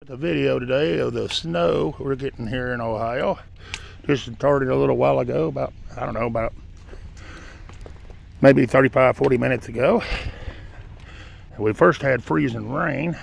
The video today of the snow we're getting here in Ohio. Just started a little while ago, about maybe 35-40 minutes ago. We first had freezing rain,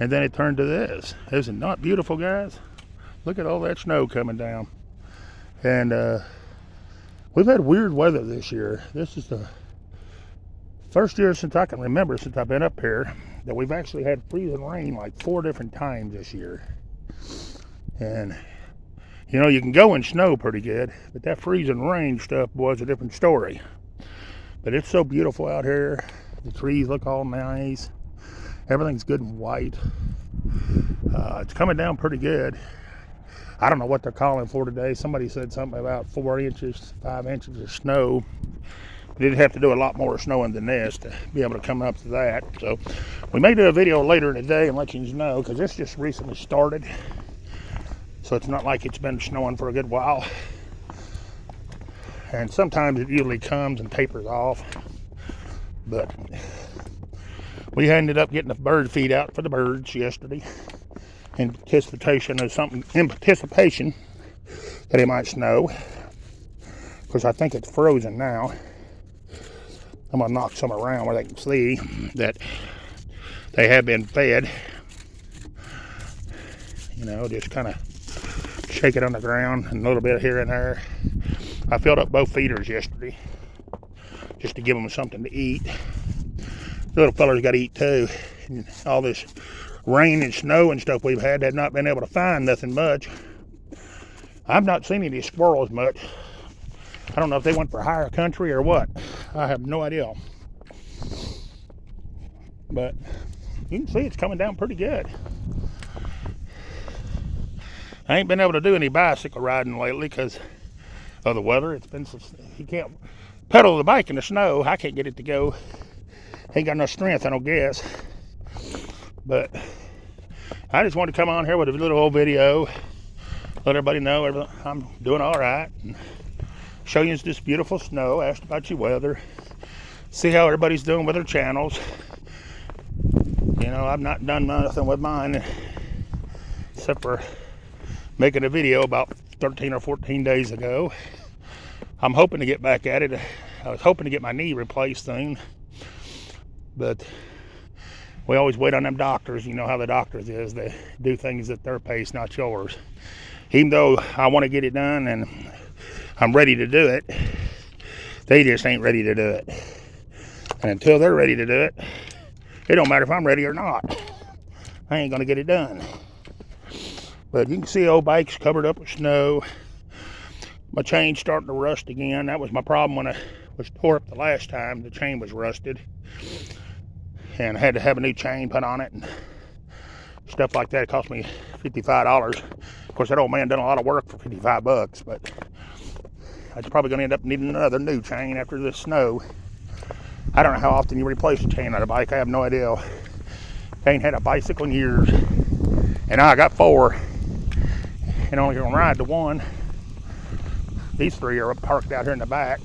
and then it turned to this. Isn't it not beautiful, guys? Look at all that snow coming down. And we've had weird weather this year. This is the first year since I can remember, since I've been up here, that we've actually had freezing rain like 4 different times this year. And you know, you can go in snow pretty good, but that freezing rain stuff was a different story. But it's so beautiful out here. The trees look all nice. Everything's good and white. It's coming down pretty good. I don't know what they're calling for today. Somebody said something about 4 inches, 5 inches of snow. Did have to do a lot more snowing than this to be able to come up to that. So we may do a video later in the day and let you know, because this just recently started. So it's not like it's been snowing for a good while. And sometimes it usually comes and tapers off. But we ended up getting the bird feed out for the birds yesterday in anticipation that it might snow. Because I think it's frozen now. I'm going to knock some around where they can see that they have been fed. You know, just kind of shake it on the ground and a little bit here and there. I filled up both feeders yesterday just to give them something to eat. The little fellas got to eat too. And all this rain and snow and stuff we've had not been able to find nothing much. I've not seen any squirrels much. I don't know if they went for higher country or what. I have no idea. But you can see it's coming down pretty good. I ain't been able to do any bicycle riding lately because of the weather. It's been so, you can't pedal the bike in the snow. I can't get it to go. Ain't got enough strength, I don't guess. But I just wanted to come on here with a little old video, let everybody know I'm doing all right. Show you this beautiful snow, asked about your weather, see how everybody's doing with their channels. You know, I've not done nothing with mine except for making a video about 13 or 14 days ago. I'm hoping to get back at it. I was hoping to get my knee replaced soon, but we always wait on them doctors. You know how the doctors is. They do things at their pace, not yours. Even though I want to get it done and I'm ready to do it, they just ain't ready to do it. And until they're ready to do it, it don't matter if I'm ready or not. I ain't gonna get it done. But you can see old bike's covered up with snow. My chain's starting to rust again. That was my problem when I was tore up the last time. The chain was rusted. And I had to have a new chain put on it and stuff like that. It cost me $55. Of course, that old man done a lot of work for $55, but I'm probably going to end up needing another new chain after this snow. I don't know how often you replace a chain on a bike. I have no idea. I ain't had a bicycle in years. And now I got 4. And only going to ride to 1. These 3 are parked out here in the back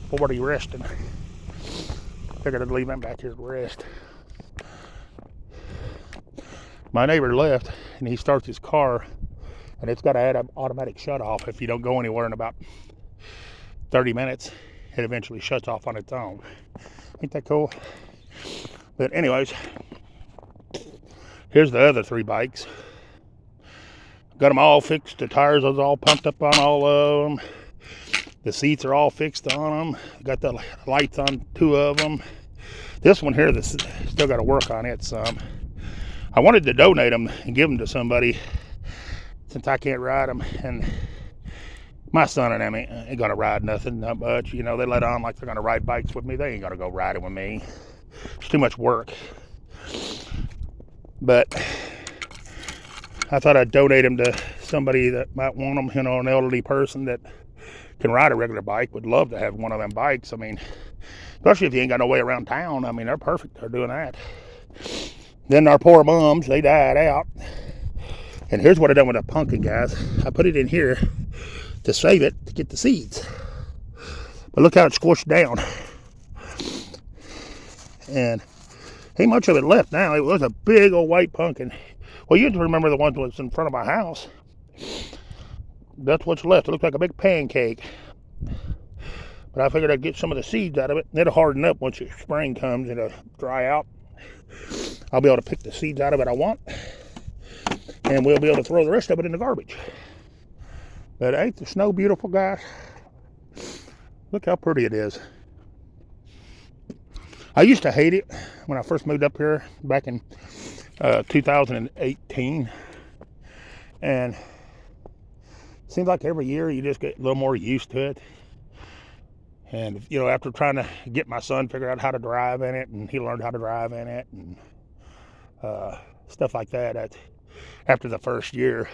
40 resting. Figured I'd leave them back here to rest. My neighbor left and he starts his car and it's got to add an automatic shut off. If you don't go anywhere in about 30 minutes, it eventually shuts off on its own. Ain't that cool? But anyways, here's the other 3 bikes. Got them all fixed. The tires are all pumped up on all of them. The seats are all fixed on them. Got the lights on 2 of them. This one here, still got to work on it some. I wanted to donate them and give them to somebody since I can't ride them. And my son and them ain't gonna ride nothing, not much. You know, they let on like they're gonna ride bikes with me. They ain't gonna go riding with me. It's too much work. But I thought I'd donate them to somebody that might want them. You know, an elderly person that can ride a regular bike would love to have one of them bikes. I mean, especially if you ain't got no way around town. I mean, they're perfect for doing that. Then our poor moms, they died out. And here's what I done with that pumpkin, guys. I put it in here to save it to get the seeds. But look how it's squished down. And ain't much of it left now. It was a big old white pumpkin. Well, you remember the ones that was in front of my house. That's what's left. It looks like a big pancake. But I figured I'd get some of the seeds out of it. It'll harden up once the spring comes. It'll dry out. I'll be able to pick the seeds out of it I want. And we'll be able to throw the rest of it in the garbage. But ain't the snow beautiful, guys? Look how pretty it is. I used to hate it when I first moved up here back in 2018. And it seems like every year you just get a little more used to it. And, you know, after trying to get my son figure out how to drive in it, and he learned how to drive in it, and stuff like that, after the first year,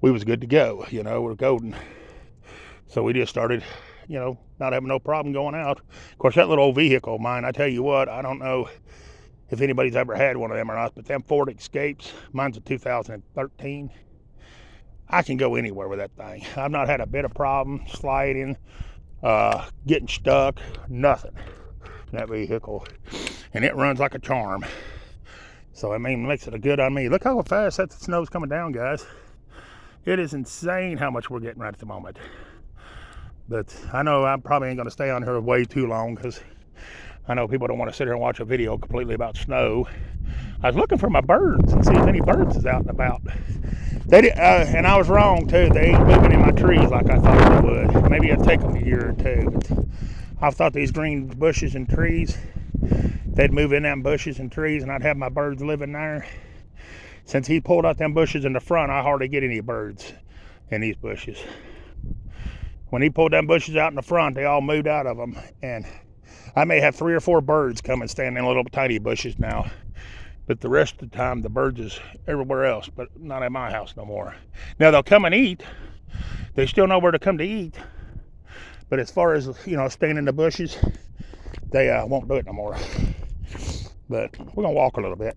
we was good to go. You know, we're golden. So we just started, you know, not having no problem going out. Of course, that little old vehicle of mine, I tell you what, I don't know if anybody's ever had one of them or not, but them Ford Escapes, mine's a 2013. I can go anywhere with that thing. I've not had a bit of problem sliding, getting stuck, nothing in that vehicle. And it runs like a charm. So, I mean, it makes it a good on me. Look how fast that snow's coming down, guys. It is insane how much we're getting right at the moment. But I know I probably ain't going to stay on here way too long, because I know people don't want to sit here and watch a video completely about snow. I was looking for my birds and see if any birds is out and about. They did, and I was wrong too. They ain't moving in my trees like I thought they would. Maybe it'd take them a year or two. But I thought these green bushes and trees, they'd move in them bushes and trees, and I'd have my birds living there. Since he pulled out them bushes in the front, I hardly get any birds in these bushes. When he pulled them bushes out in the front, they all moved out of them, and I may have 3 or 4 birds come and stand in little tiny bushes now. But the rest of the time, the birds is everywhere else, but not at my house no more. Now, they'll come and eat. They still know where to come to eat. But as far as, you know, staying in the bushes, they won't do it no more. But we're going to walk a little bit.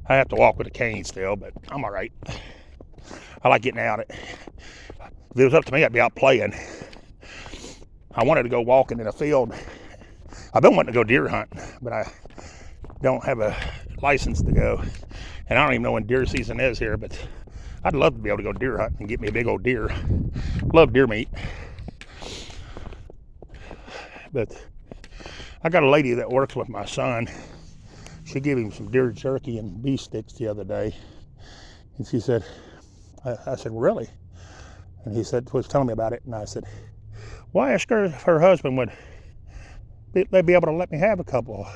I have to walk with a cane still, but I'm all right. I like getting out. If it was up to me, I'd be out playing. I wanted to go walking in a field. I've been wanting to go deer hunting, but I don't have a license to go, and I don't even know when deer season is here, but I'd love to be able to go deer hunting and get me a big old deer. Love deer meat. But I got a lady that works with my son. She gave him some deer jerky and beef sticks the other day, and she said, I said, really? And he was telling me about it, and I said, well, I asked her if her husband would they'd be able to let me have a couple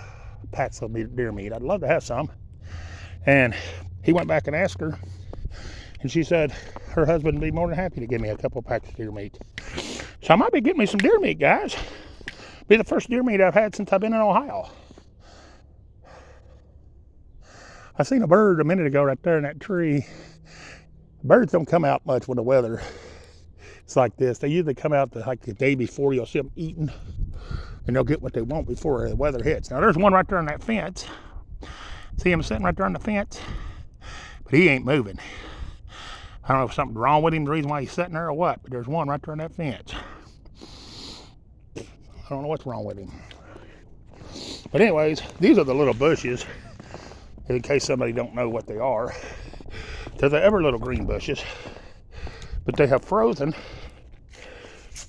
packs of deer meat. I'd love to have some. And he went back and asked her, and she said her husband would be more than happy to give me a couple packs of deer meat. So I might be getting me some deer meat, guys. Be the first deer meat I've had since I've been in Ohio. I seen a bird a minute ago right there in that tree. Birds don't come out much when the weather is like this. They usually come out like the day before. You'll see them eating, and they'll get what they want before the weather hits. Now, there's one right there on that fence. See him sitting right there on the fence? But he ain't moving. I don't know if something's wrong with him, the reason why he's sitting there or what, but there's one right there on that fence. I don't know what's wrong with him. But anyways, these are the little bushes, in case somebody don't know what they are. They're the ever little green bushes, but they have frozen,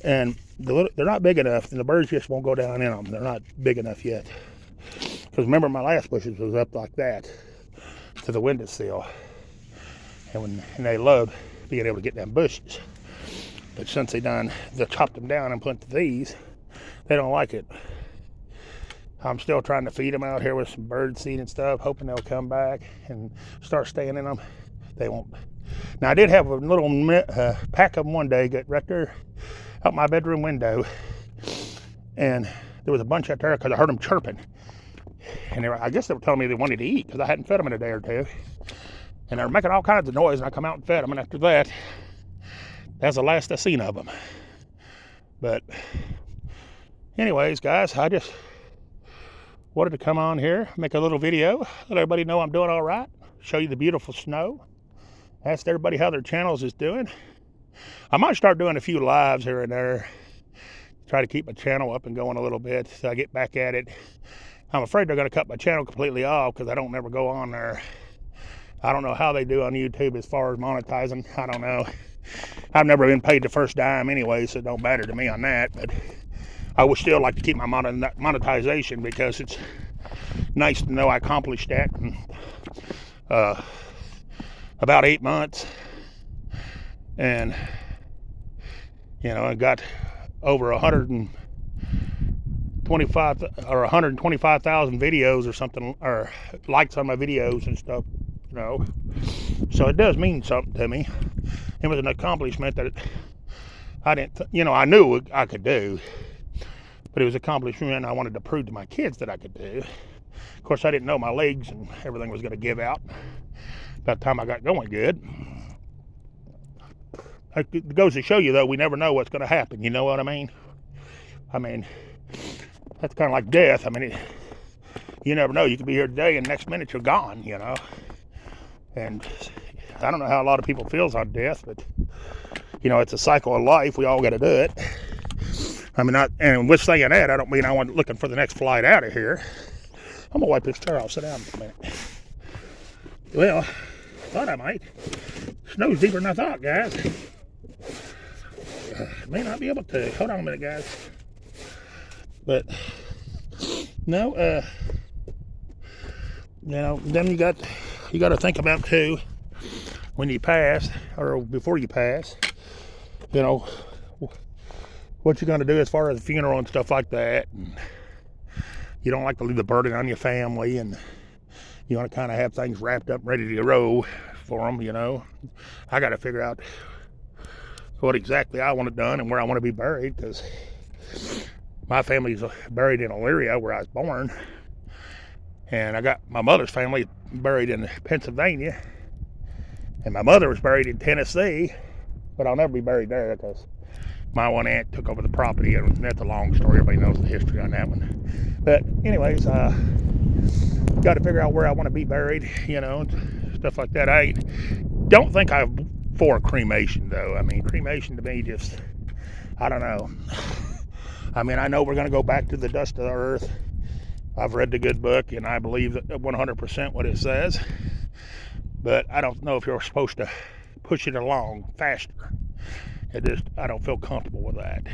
and they're not big enough, and the birds just won't go down in them. They're not big enough yet. Because remember, my last bushes was up like that to the windowsill, and they love being able to get them bushes. But since they chopped them down and put these, they don't like it. I'm still trying to feed them out here with some bird seed and stuff, hoping they'll come back and start staying in them. They won't. Now, I did have a little pack of them one day, get right there out my bedroom window, and there was a bunch out there because I heard them chirping. And I guess they were telling me they wanted to eat because I hadn't fed them in a day or two. And they were making all kinds of noise, and I come out and fed them, and after that, that's the last I seen of them. But anyways, guys, I just wanted to come on here, make a little video, let everybody know I'm doing all right, show you the beautiful snow, ask everybody how their channels is doing. I might start doing a few lives here and there, try to keep my channel up and going a little bit so I get back at it. I'm afraid they're going to cut my channel completely off because I don't never go on there I don't know how they do on YouTube as far as monetizing. I don't know. I've never been paid the first dime anyway, so it don't matter to me on that. But I would still like to keep my monetization because it's nice to know I accomplished that in about 8 months. And, I got over 125,000 videos or something, or likes on my videos and stuff, So it does mean something to me. It was an accomplishment that I didn't, I knew I could do, but it was an accomplishment I wanted to prove to my kids that I could do. Of course, I didn't know my legs and everything was going to give out by the time I got going good. It goes to show you, though, we never know what's going to happen. You know what I mean? That's kind of like death. You never know. You could be here today and next minute you're gone, And I don't know how a lot of people feels on death, but, it's a cycle of life. We all got to do it. And with saying that, I don't mean I want looking for the next flight out of here. I'm going to wipe this chair off. Sit down for a minute. Well, thought I might. Snow's deeper than I thought, guys. May not be able to. Hold on a minute, guys. But, no, then you got to think about, too, when you pass, or before you pass, what you're going to do as far as the funeral and stuff like that. And you don't like to leave the burden on your family, and you want to kind of have things wrapped up, ready to roll for them, I got to figure out what exactly I want it done and where I want to be buried, because my family's buried in Elyria, where I was born, and I got my mother's family buried in Pennsylvania, and my mother was buried in Tennessee, but I'll never be buried there because my one aunt took over the property, and that's a long story. Everybody knows the history on that one. But anyways, got to figure out where I want to be buried, stuff like that. I don't think I'm for cremation, though. Cremation to me just, I don't know. I know we're going to go back to the dust of the earth. I've read the good book, and I believe 100% what it says. But I don't know if you're supposed to push it along faster. I don't feel comfortable with that.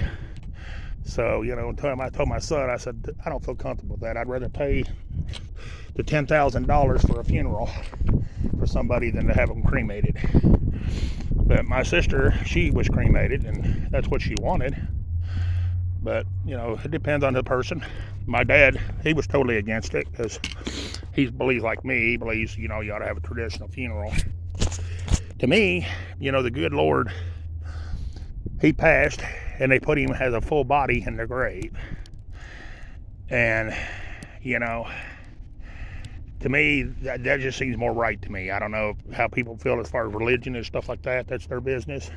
So, I told my son, I said, I don't feel comfortable with that. I'd rather pay the $10,000 for a funeral for somebody than to have them cremated. But my sister, she was cremated, and that's what she wanted. But, it depends on the person. My dad, he was totally against it because he believes like me. He believes, you ought to have a traditional funeral. To me, the good Lord, he passed, and they put him as a full body in their grave. And, to me, that just seems more right to me. I don't know how people feel as far as religion and stuff like that. That's their business.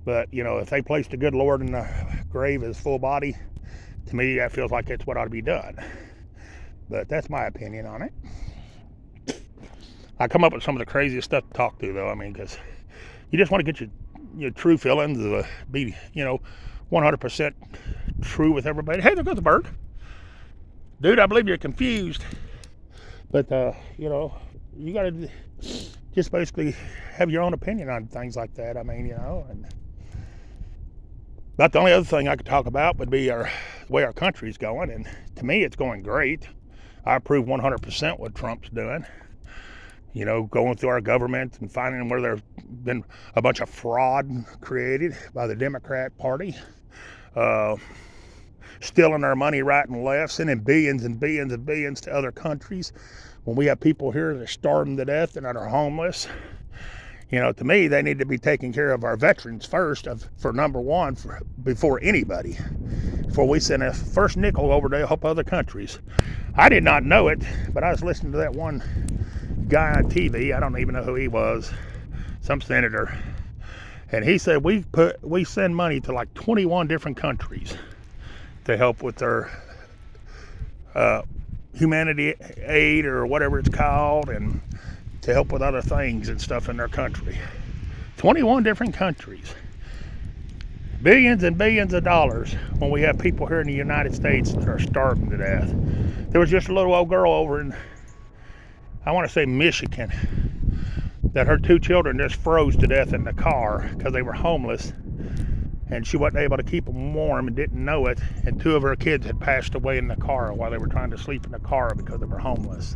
But, if they placed the good Lord in the grave as full body, to me, that feels like that's what ought to be done. But that's my opinion on it. I come up with some of the craziest stuff to talk to, though. Because you just want to get your true feelings, be, 100% true with everybody. Hey, there goes the bird. Dude, I believe you're confused. But, you got to just basically have your own opinion on things like that. And about the only other thing I could talk about would be the way our country's going. And to me, it's going great. I approve 100% what Trump's doing. Going through our government and finding where there's been a bunch of fraud created by the Democrat Party. Stealing our money right and left, sending billions and billions and billions to other countries when we have people here that are starving to death and that are homeless. To me, they need to be taking care of our veterans first, for number one, before anybody. Before we send a first nickel over to help other countries. I did not know it, but I was listening to that one guy on TV. I don't even know who he was. Some senator. And he said we send money to like 21 different countries to help with their humanity aid or whatever it's called, and to help with other things and stuff in their country. 21 different countries. Billions and billions of dollars when we have people here in the United States that are starving to death. There was just a little old girl over in, I want to say Michigan, that her 2 children just froze to death in the car because they were homeless, and she wasn't able to keep them warm and didn't know it, and 2 of her kids had passed away in the car while they were trying to sleep in the car because they were homeless.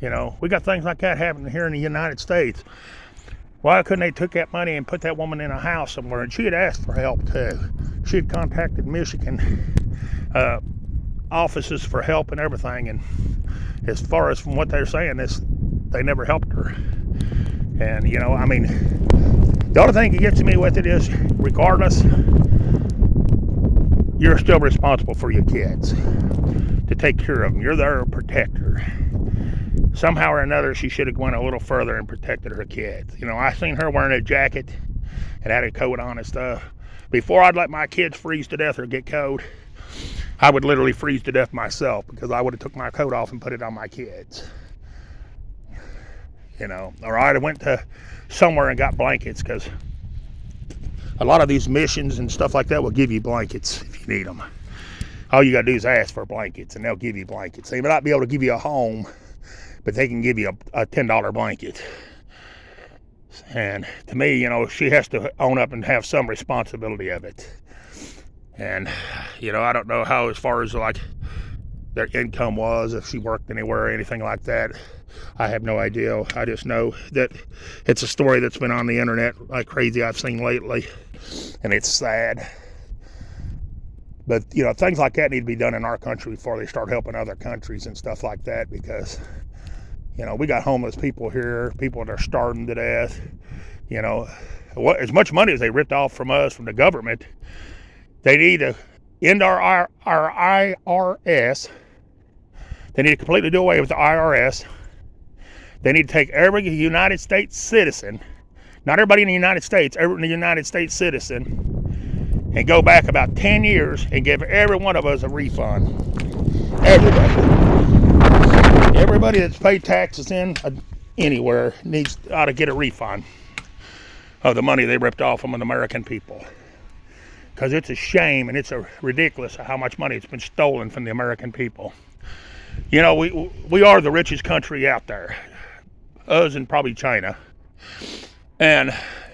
You know, we got things like that happening here in the United States. Why couldn't they took that money and put that woman in a house somewhere? And she had asked for help too. She had contacted Michigan offices for help and everything, and as far as from what they're saying, they never helped her. And you know, I mean, the only thing that gets me with it is, regardless, you're still responsible for your kids, to take care of them. You're their protector. Somehow or another, she should have went a little further and protected her kids. You know, I seen her wearing a jacket and had a coat on and stuff. Before I'd let my kids freeze to death or get cold, I would literally freeze to death myself, because I would have took my coat off and put it on my kids. You know, or I'd have went to somewhere and got blankets, because a lot of these missions and stuff like that will give you blankets if you need them. All you gotta do is ask for blankets and they'll give you blankets. They may not be able to give you a home, but they can give you a $10 blanket. And to me, you know, she has to own up and have some responsibility of it. And, you know, I don't know how, as far as like their income was, if she worked anywhere or anything like that. I have no idea. I just know that it's a story that's been on the internet like crazy I've seen lately, and it's sad. But, you know, things like that need to be done in our country before they start helping other countries and stuff like that, because, you know, we got homeless people here, people that are starving to death. You know, as much money as they ripped off from us, from the government, they need to end our IRS. They need to completely do away with the IRS. They need to take every United States citizen, not everybody in the United States, every United States citizen, and go back about 10 years and give every one of us a refund. Everybody. Everybody that's paid taxes in anywhere ought to get a refund of the money they ripped off from the American people. Because it's a shame and it's ridiculous how much money has been stolen from the American people. You know, we are the richest country out there. Us and probably China. And,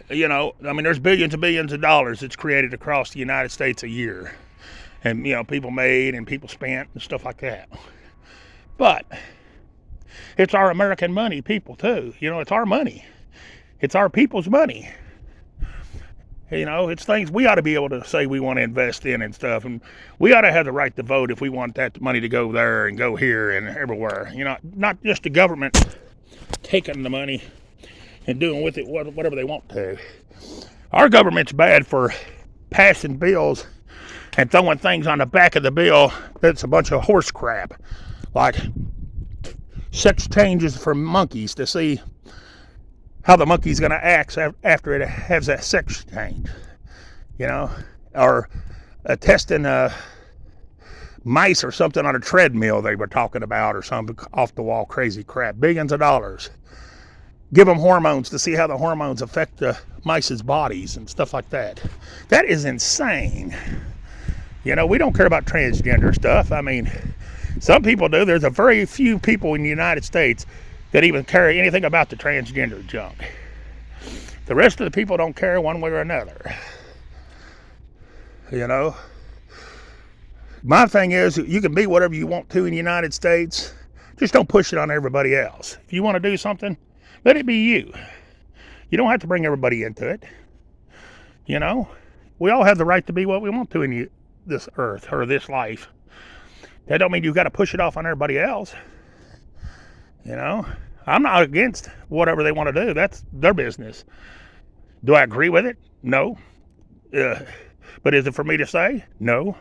you know, I mean, there's billions and billions of dollars that's created across the United States a year. And, you know, people made and people spent and stuff like that. But it's our American money, people, too. You know, it's our money. It's our people's money. You know, it's things we ought to be able to say we want to invest in and stuff. And we ought to have the right to vote if we want that money to go there and go here and everywhere. You know, not just the government taking the money and doing with it whatever they want to. Our government's bad for passing bills and throwing things on the back of the bill that's a bunch of horse crap. Like sex changes for monkeys to see how the monkey's going to act after it has that sex change, you know, or testing mice or something on a treadmill they were talking about, or some off the wall crazy crap. Billions of dollars. Give them hormones to see how the hormones affect the mice's bodies and stuff like that. That is insane. You know, we don't care about transgender stuff. I mean, some people do. There's a very few people in the United States that even care anything about the transgender junk. The rest of the people don't care one way or another. You know? My thing is, you can be whatever you want to in the United States. Just don't push it on everybody else. If you want to do something, let it be you. You don't have to bring everybody into it. You know? We all have the right to be what we want to in this earth or this life. That don't mean you've got to push it off on everybody else. You know, I'm not against whatever they want to do. That's their business. Do I agree with it? No. But is it for me to say? No.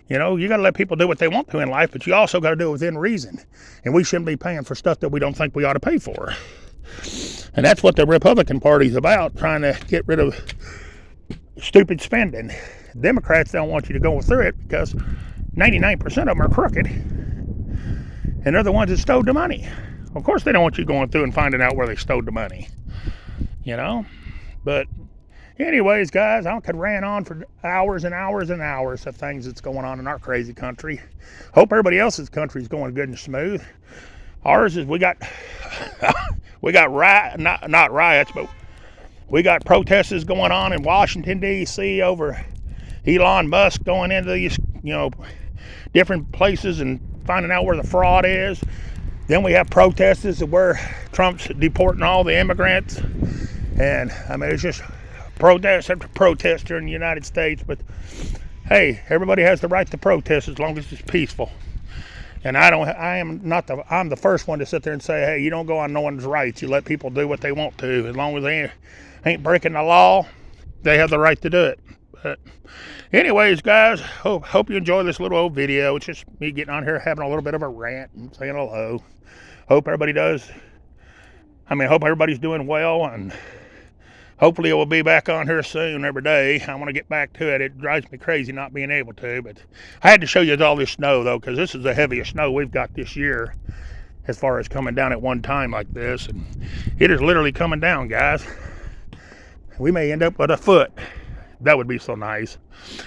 You know, you got to let people do what they want to in life, but you also got to do it within reason. And we shouldn't be paying for stuff that we don't think we ought to pay for. And that's what the Republican Party's about, trying to get rid of stupid spending. Democrats don't want you to go through it because 99% of them are crooked. And they're the ones that stole the money. Of course they don't want you going through and finding out where they stole the money. You know? But anyways, guys, I could rant on for hours and hours and hours of things that's going on in our crazy country. Hope everybody else's country is going good and smooth. Ours is we got not riots, but we got protests going on in Washington D.C. over Elon Musk going into these different places and finding out where the fraud is. Then we have protests where Trump's deporting all the immigrants, and I mean it's just protest after protest here in the United States. But hey, everybody has the right to protest as long as it's peaceful. And I'm the first one to sit there and say, hey, you don't go on no one's rights. You let people do what they want to. As long as they ain't breaking the law, they have the right to do it. But anyways, guys, hope you enjoy this little old video. It's just me getting on here having a little bit of a rant and saying hello. Hope everybody does. Hope everybody's doing well, and hopefully we'll be back on here soon every day. I want to get back to it. It drives me crazy not being able to, but I had to show you all this snow, though, because this is the heaviest snow we've got this year as far as coming down at one time like this. And it is literally coming down, guys. We may end up with a foot. That would be so nice.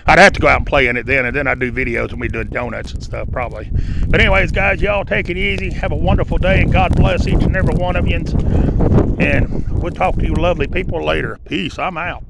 I'd have to go out and play in it then, and then I'd do videos and we'd do donuts and stuff probably. But anyways, guys, y'all take it easy. Have a wonderful day, and God bless each and every one of you. And we'll talk to you lovely people later. Peace. I'm out.